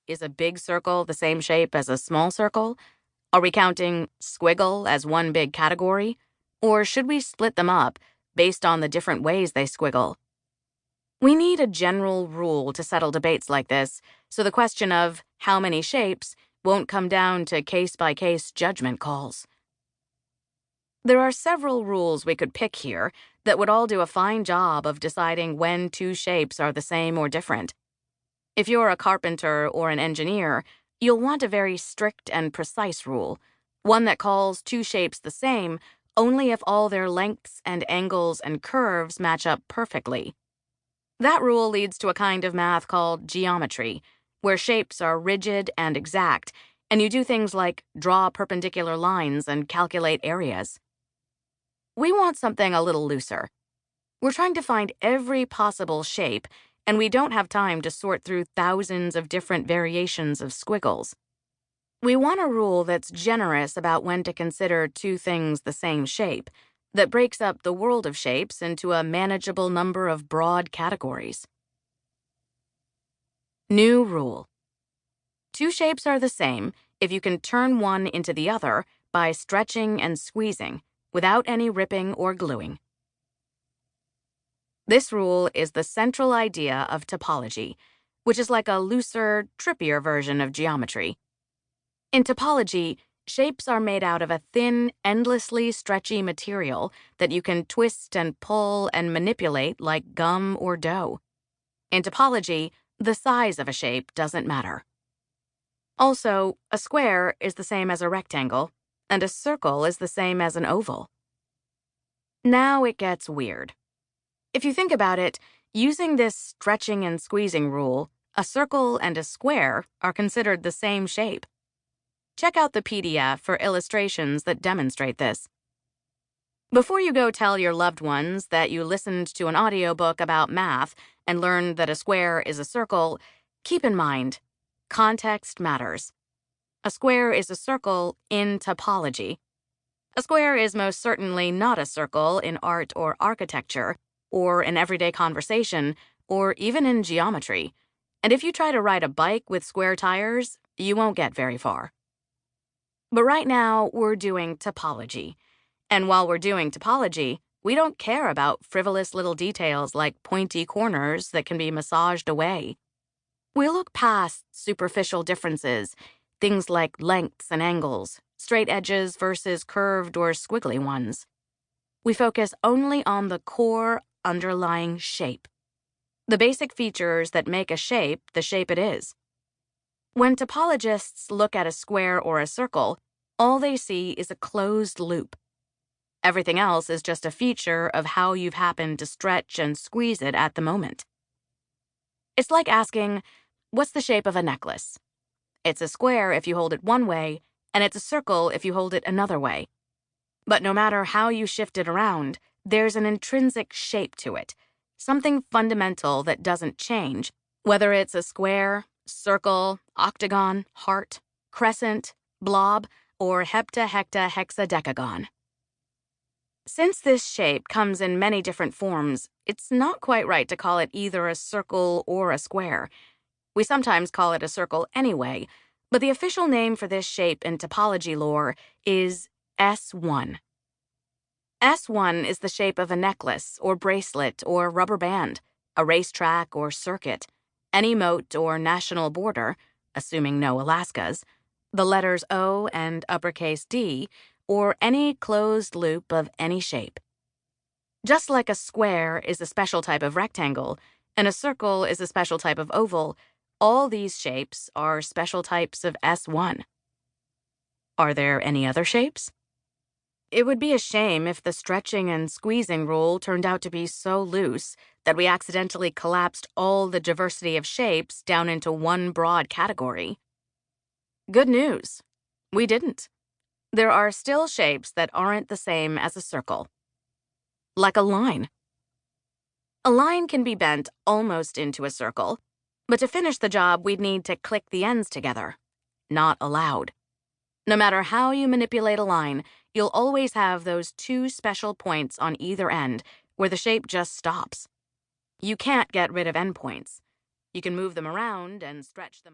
Is a big circle the same shape as a small circle? Are we counting squiggle as one big category? Or should we split them up based on the different ways they squiggle? We need a general rule to settle debates like this, so the question of how many shapes won't come down to case-by-case judgment calls. There are several rules we could pick here that would all do a fine job of deciding when two shapes are the same or different. If you're a carpenter or an engineer, you'll want a very strict and precise rule, one that calls two shapes the same only if all their lengths and angles and curves match up perfectly. That rule leads to a kind of math called geometry, where shapes are rigid and exact, and you do things like draw perpendicular lines and calculate areas. We want something a little looser. We're trying to find every possible shape, and we don't have time to sort through thousands of different variations of squiggles. We want a rule that's generous about when to consider two things the same shape, that breaks up the world of shapes into a manageable number of broad categories. New rule. Two shapes are the same if you can turn one into the other by stretching and squeezing, without any ripping or gluing. This rule is the central idea of topology, which is like a looser, trippier version of geometry. In topology, shapes are made out of a thin, endlessly stretchy material that you can twist and pull and manipulate like gum or dough. In topology, the size of a shape doesn't matter. Also, a square is the same as a rectangle, and a circle is the same as an oval. Now it gets weird. If you think about it, using this stretching and squeezing rule, a circle and a square are considered the same shape. Check out the PDF for illustrations that demonstrate this. Before you go tell your loved ones that you listened to an audiobook about math and learned that a square is a circle, keep in mind, context matters. A square is a circle in topology. A square is most certainly not a circle in art or architecture, or in everyday conversation, or even in geometry. And if you try to ride a bike with square tires, you won't get very far. But right now, we're doing topology. And while we're doing topology, we don't care about frivolous little details like pointy corners that can be massaged away. We look past superficial differences, things like lengths and angles, straight edges versus curved or squiggly ones. We focus only on the core underlying shape, the basic features that make a shape the shape it is. When topologists look at a square or a circle, all they see is a closed loop. Everything else is just a feature of how you've happened to stretch and squeeze it at the moment. It's like asking, what's the shape of a necklace? It's a square if you hold it one way, and it's a circle if you hold it another way. But no matter how you shift it around, there's an intrinsic shape to it, something fundamental that doesn't change, whether it's a square, circle, octagon, heart, crescent, blob, or heptahectahexadecagon. Since this shape comes in many different forms, it's not quite right to call it either a circle or a square. We sometimes call it a circle anyway, but the official name for this shape in topology lore is S1. S1 is the shape of a necklace or bracelet or rubber band, a racetrack or circuit, any moat or national border, assuming no Alaskas, the letters O and uppercase D, or any closed loop of any shape. Just like a square is a special type of rectangle, and a circle is a special type of oval, all these shapes are special types of S1. Are there any other shapes? It would be a shame if the stretching and squeezing rule turned out to be so loose that we accidentally collapsed all the diversity of shapes down into one broad category. Good news. We didn't. There are still shapes that aren't the same as a circle. Like a line. A line can be bent almost into a circle, but to finish the job, we'd need to click the ends together. Not allowed. No matter how you manipulate a line, you'll always have those two special points on either end where the shape just stops. You can't get rid of endpoints. You can move them around and stretch them apart.